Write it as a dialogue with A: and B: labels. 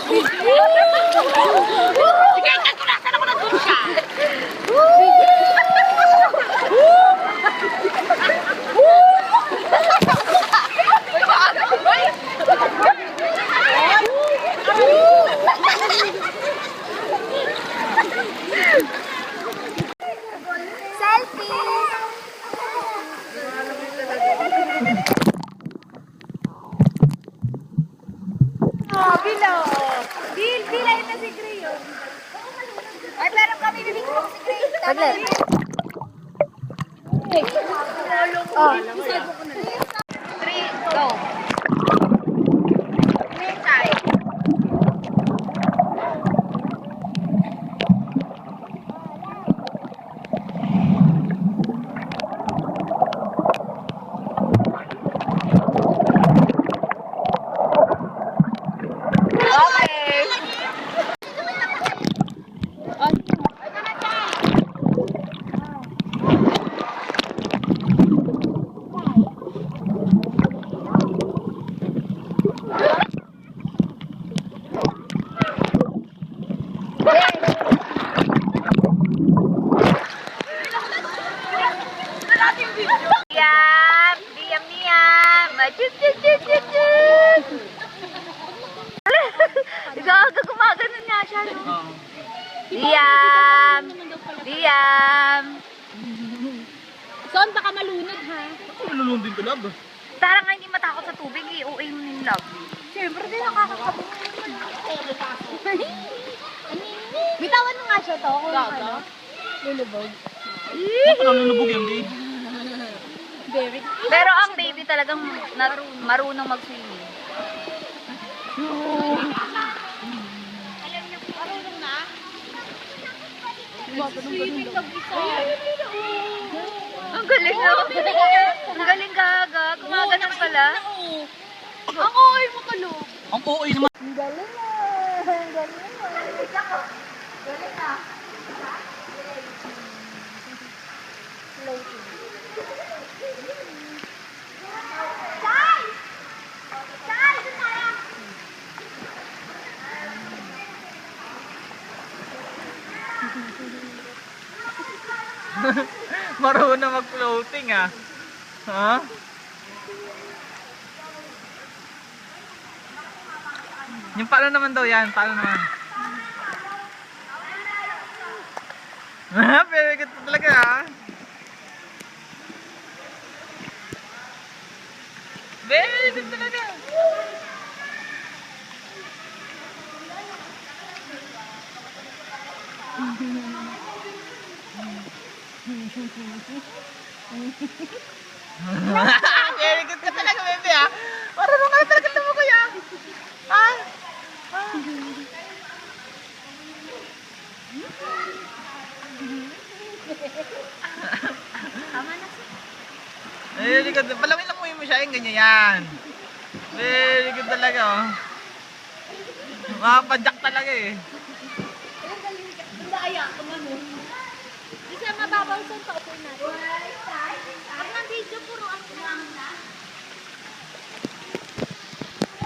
A: Sige, nagkulasan ako na doon siya.
B: Ay, pero kami bibigyan si Grace.
C: Saglit.
B: Oh.
A: 3, go. Time.
B: Gaga, gumaganon nga siya, no? Liam! Liam!
C: Son, baka malunod ha.
D: Nalulung din ko lab.
B: Tara nga hindi matakot sa tubig, i-uwi mo yung love. Siyempre, di nakakakabot.
C: Bitawan mo nga siya to. Kung ano. Lulubog.
D: Ako nalulubog yan, di.
C: Very.
B: Pero ang baby talagang marunong mag-swimming.
C: Alam niyo po, marunong na. Swimming mag-isa.
B: Ang galing na. Ang galing gaga. Gumaganon pala.
C: Ang okay mo kalo.
D: Ang OA naman.
C: Ang galing na. Ang galing na. Floating.
D: Marunong mag-floating ah. Ha? Yung paano naman daw yan? Paano naman? Very good talaga ah. Very good talaga. Very good ka talaga, bebe ah. Marunong ka talaga ito mo kuya. Ha?
B: Tama na.
D: Very good. Palawin lang mo siya yung ganyan yan. Very good talaga oh. Makapadyak talaga eh.
C: Daya, kumano. Di siya mababaw sa paupo natin. Pag nandito, puro ako lang na.